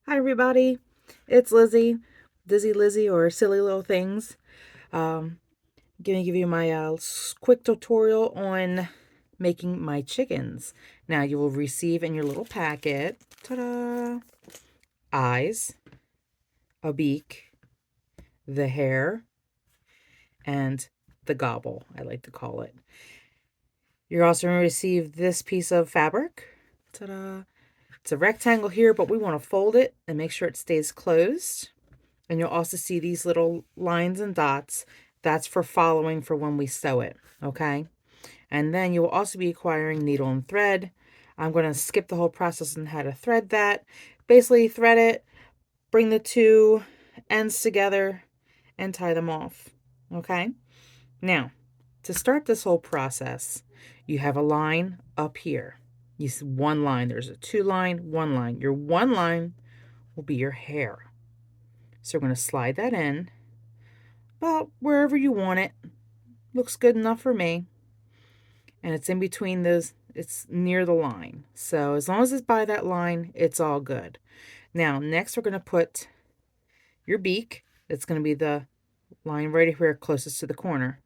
Hi, everybody. It's Lizzie, Dizzy Lizzie, or Silly Little Things. Um, gonna give you my quick tutorial on making my chickens. Now, you will receive in your little packet, ta-da, eyes, a beak, the hair, and the gobble, I like to call it. You're also going to receive this piece of fabric. Ta-da. It's a rectangle here, but we want to fold it and make sure it stays closed. And you'll also see these little lines and dots. That's for following for when we sew it, okay? And then you will also be acquiring needle and thread. I'm going to skip the whole process on how to thread that. Basically, thread it, bring the two ends together, and tie them off, okay? Now, to start this whole process, you have a line up here. You see one line. There's a two line, one line. Your one line will be your hair. So we're going to slide that in about wherever you want it. Looks good enough for me. And it's in between those, it's near the line. So as long as it's by that line, it's all good. Now, next we're going to put your beak. It's going to be the line right here closest to the corner.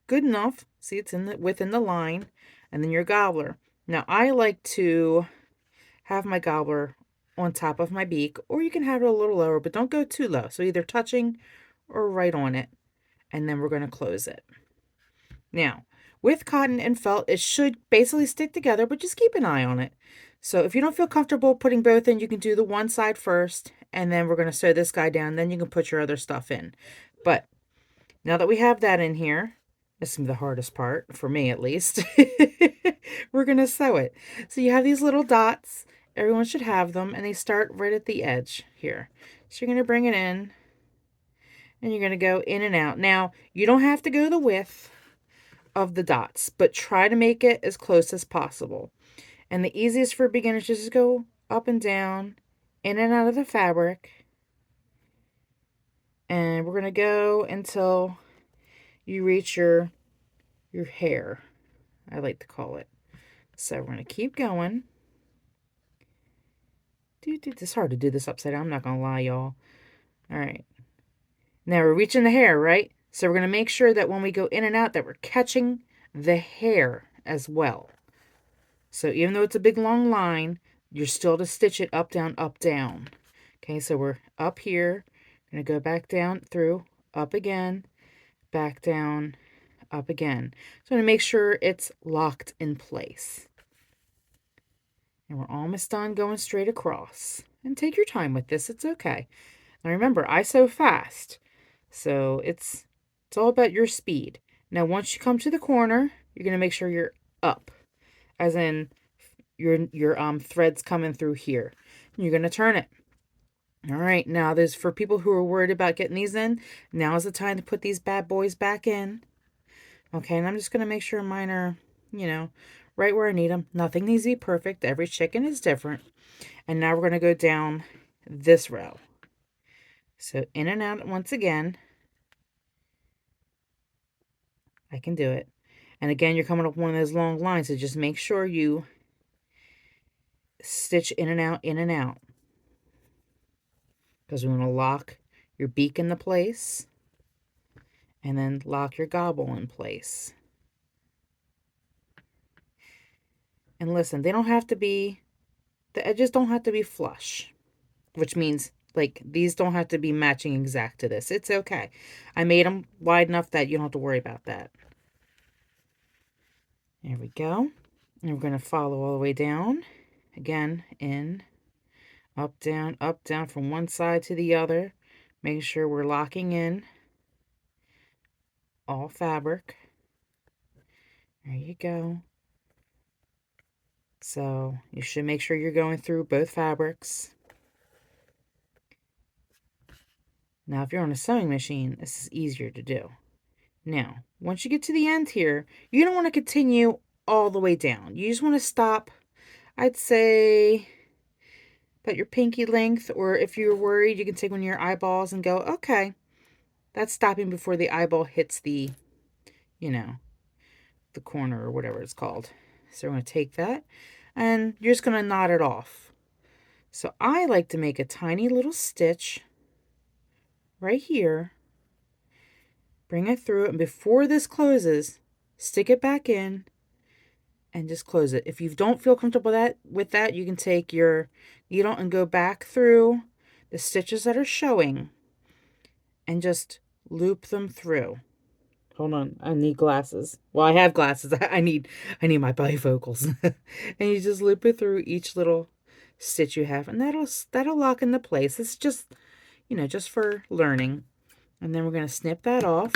Good enough. See, it's within the line. And then your gobbler. Now, I like to have my gobbler on top of my beak, or you can have it a little lower, but don't go too low. So either touching or right on it. And then we're going to close it. Now, with cotton and felt, it should basically stick together, but just keep an eye on it. So if you don't feel comfortable putting both in, you can do the one side first, and then we're going to sew this guy down. Then you can put your other stuff in. But now that we have that in here, this is the hardest part, for me at least, we're going to sew it. So you have these little dots. Everyone should have them, and they start right at the edge here. So you're going to bring it in, and you're going to go in and out. Now, you don't have to go the width of the dots, but try to make it as close as possible. And the easiest for beginners is just go up and down, in and out of the fabric. And we're going to go until you reach your hair, I like to call it. So we're going to keep going. It's hard to do this upside down, I'm not going to lie, y'all. All right. Now we're reaching the hair, right? So we're going to make sure that when we go in and out that we're catching the hair as well. So even though it's a big long line, you're still to stitch it up, down, up, down. Okay, so we're up here. Going to go back down through, up again, back down, up again. So I'm going to make sure it's locked in place. And we're almost done going straight across. And take your time with this, it's okay. Now remember, I sew fast. So it's all about your speed. Now once you come to the corner, you're going to make sure you're up. As in your threads coming through here. You're going to turn it. All right, now there's for people who are worried about getting these in, now is the time to put these bad boys back in. Okay, and I'm just going to make sure mine are, right where I need them. Nothing needs to be perfect. Every chicken is different. And now we're going to go down this row. So in and out once again. I can do it. And again, you're coming up one of those long lines, so just make sure you stitch in and out, in and out. Because we want to lock your beak into place and then lock your gobble in place. And listen, they don't have to be, the edges don't have to be flush, which means like these don't have to be matching exact to this. It's okay. I made them wide enough that you don't have to worry about that. There we go. And we're going to follow all the way down. Again, in, up, down from one side to the other. Making sure we're locking in all fabric. There you go. So you should make sure you're going through both fabrics. Now, if you're on a sewing machine, this is easier to do. Now, once you get to the end here, you don't want to continue all the way down. You just want to stop, I'd say, about your pinky length, or if you're worried, you can take one of your eyeballs and go, okay, that's stopping before the eyeball hits the, the corner or whatever it's called. So we're going to take that, and you're just going to knot it off. So I like to make a tiny little stitch right here, bring it through, and before this closes, stick it back in and just close it. If you don't feel comfortable with that, you can take your needle and go back through the stitches that are showing and just loop them through. Hold on, I need glasses. Well, I have glasses. I need my bifocals. And you just loop it through each little stitch you have, and that'll lock into place. It's just, just for learning. And then we're going to snip that off.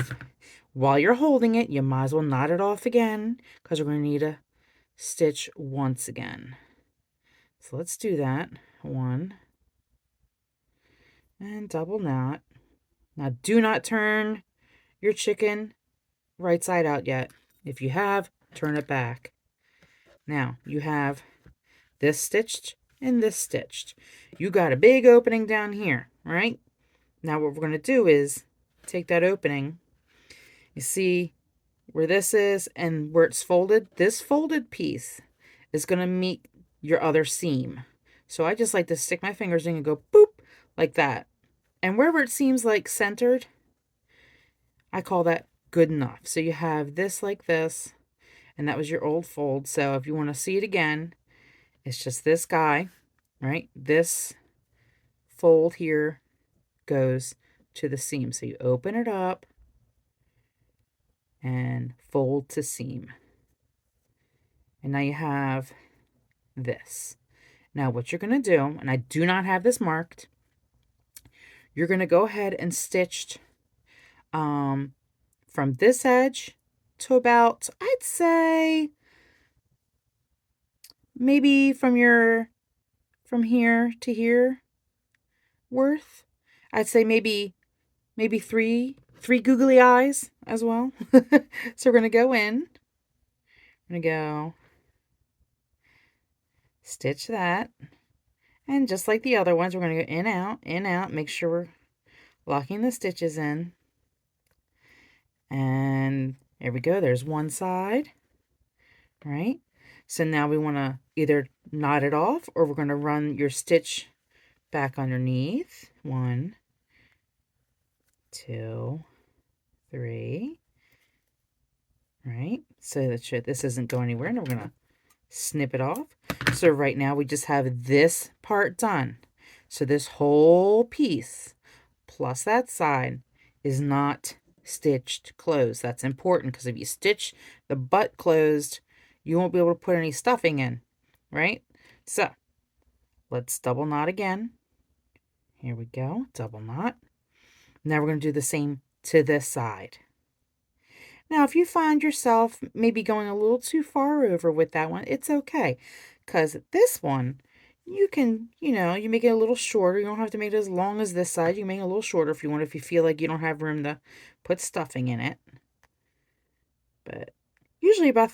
While you're holding it, you might as well knot it off again, because we're going to need a stitch once again. So let's do that. One. And double knot. Now do not turn your chicken right side out yet. If you have, turn it back. Now you have this stitched and this stitched. You got a big opening down here, right? Now what we're going to do is take that opening. You see where this is and where it's folded? This folded piece is going to meet your other seam. So I just like to stick my fingers in and go boop like that. And wherever it seems like centered, I call that good enough. So you have this like this, and that was your old fold. So if you want to see it again, it's just this guy, right? This fold here goes to the seam. So you open it up and fold to seam. And now you have this. Now what you're going to do, and I do not have this marked, you're going to go ahead and stitch from this edge to about, I'd say, maybe from here to here worth. I'd say maybe three googly eyes as well. So we're going to go in. I'm going to go stitch that. And just like the other ones, we're going to go in, out, make sure we're locking the stitches in. And there we go. There's one side, right? So now we want to either knot it off or we're going to run your stitch back underneath. 1, 2, 3. Right? So that this isn't going anywhere. And we're going to snip it off. So right now we just have this part done. So this whole piece plus that side is not stitched closed. That's important because if you stitch the butt closed, you won't be able to put any stuffing in, right? So let's double knot again. Here we go, double knot. Now we're going to do the same to this side. Now, if you find yourself maybe going a little too far over with that one, it's okay. Because this one, you can, you make it a little shorter. You don't have to make it as long as this side. You can make it a little shorter if you want, if you feel like you don't have room to put stuffing in it. But usually about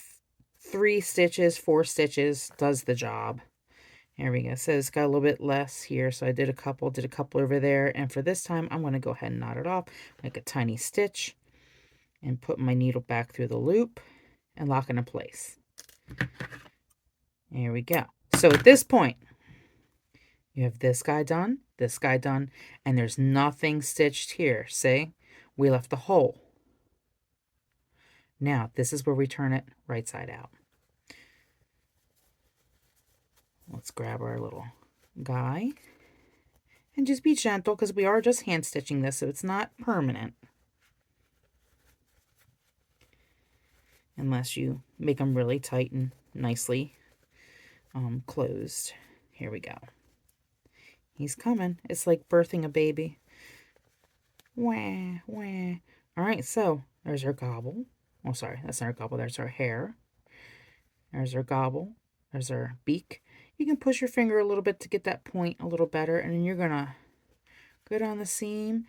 3 stitches, 4 stitches does the job. There we go. So it's got a little bit less here. So I did a couple over there. And for this time, I'm going to go ahead and knot it off. Make a tiny stitch. And put my needle back through the loop and lock into place. There we go. So at this point, you have this guy done, and there's nothing stitched here. See? We left the hole. Now, this is where we turn it right side out. Let's grab our little guy. And just be gentle because we are just hand stitching this, so it's not permanent. Unless you make them really tight and nicely closed. Here we go. He's coming. It's like birthing a baby. Wah, wah. All right, so there's our gobble. Oh, sorry, that's not our gobble. There's our hair. There's our gobble. There's our beak. You can push your finger a little bit to get that point a little better, and then you're going to go down the seam,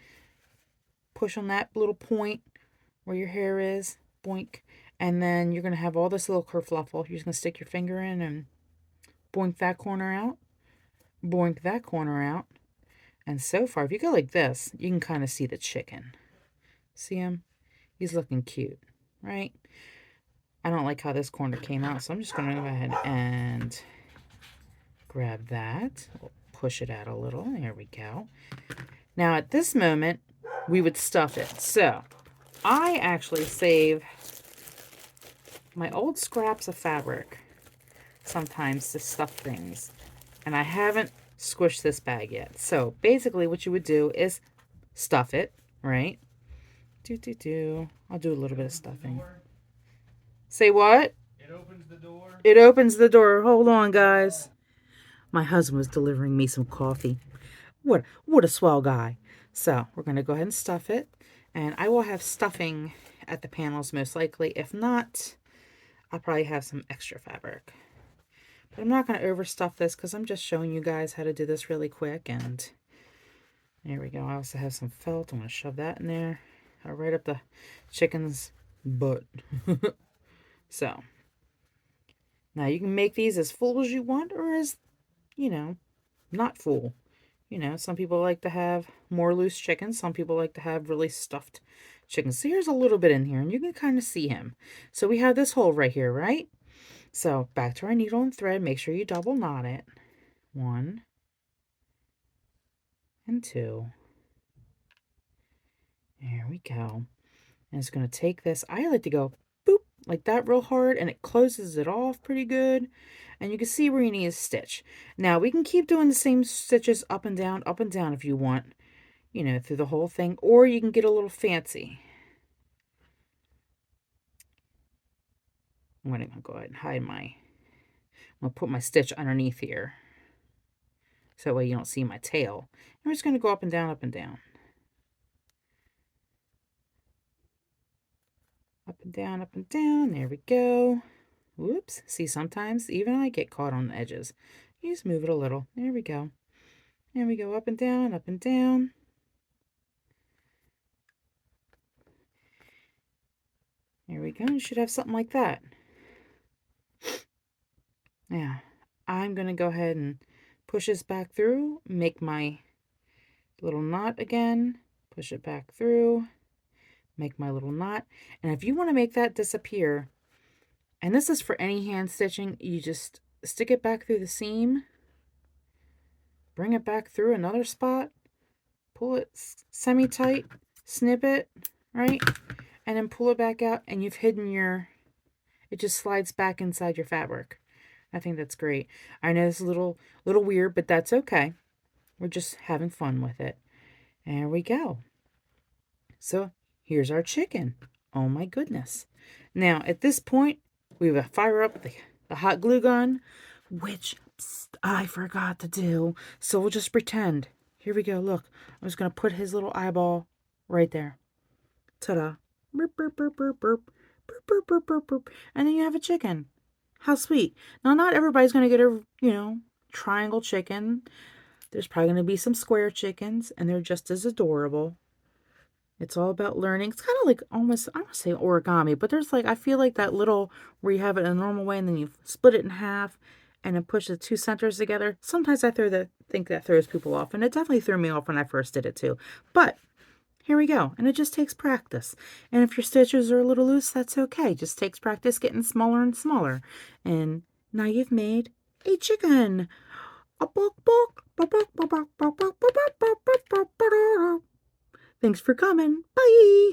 push on that little point where your hair is, boink. And then you're going to have all this little kerfluffle. You're just going to stick your finger in and boink that corner out. Boink that corner out. And so far, if you go like this, you can kind of see the chicken. See him? He's looking cute, right? I don't like how this corner came out, so I'm just going to go ahead and grab that. push it out a little. There we go. Now at this moment, we would stuff it. So I actually save my old scraps of fabric sometimes to stuff things. And I haven't squished this bag yet. So basically what you would do is stuff it, right? I'll do a little bit of stuffing. Say what? It opens the door. It opens the door. Hold on, guys. My husband was delivering me some coffee. What a swell guy. So we're going to go ahead and stuff it. And I will have stuffing at the panels most likely. If not, I'll probably have some extra fabric. But I'm not going to overstuff this because I'm just showing you guys how to do this really quick. And there we go. I also have some felt. I'm going to shove that in there. Right up the chicken's butt. So, now you can make these as full as you want or as, you know, not full. You know, some people like to have more loose chicken. Some people like to have really stuffed chicken. So here's a little bit in here, and you can kind of see him. So we have this hole right here, right? So back to our needle and thread. Make sure you double knot it. 1 and 2. There we go. And it's going to take this. I like to go boop like that real hard, and it closes it off pretty good. And you can see where you need a stitch. Now we can keep doing the same stitches up and down if you want, you know, through the whole thing, or you can get a little fancy. I'm going to go ahead and hide I'm going to put my stitch underneath here. So that way you don't see my tail. I'm just going to go up and down, up and down. Up and down, up and down. There we go. Whoops. See, sometimes even I get caught on the edges. You just move it a little. There we go. There we go. Up and down, up and down. There we go. You should have something like that. Now, I'm going to go ahead and push this back through. Make my little knot again. Push it back through. Make my little knot. And if you want to make that disappear, and this is for any hand stitching, you just stick it back through the seam, bring it back through another spot, pull it semi-tight, snip it, right? And then pull it back out, and you've hidden it just slides back inside your fabric. I think that's great. I know it's a little weird, but that's okay. We're just having fun with it. There we go. So here's our chicken. Oh my goodness. Now at this point, we will fire up the hot glue gun, which I forgot to do. So we'll just pretend. Here we go. Look, I'm just going to put his little eyeball right there. Ta-da. Burp, burp, burp, burp, burp. Burp, burp, burp, burp, burp. And then you have a chicken. How sweet. Now, not everybody's going to get a, triangle chicken. There's probably going to be some square chickens, and they're just as adorable. It's all about learning. It's kind of like almost, I don't want to say origami, but there's I feel like that little where you have it in a normal way and then you split it in half and then push the two centers together. Sometimes I think that throws people off, and it definitely threw me off when I first did it too. But here we go. And it just takes practice. And if your stitches are a little loose, that's okay. It just takes practice getting smaller and smaller. And now you've made a chicken. Thanks for coming. Bye.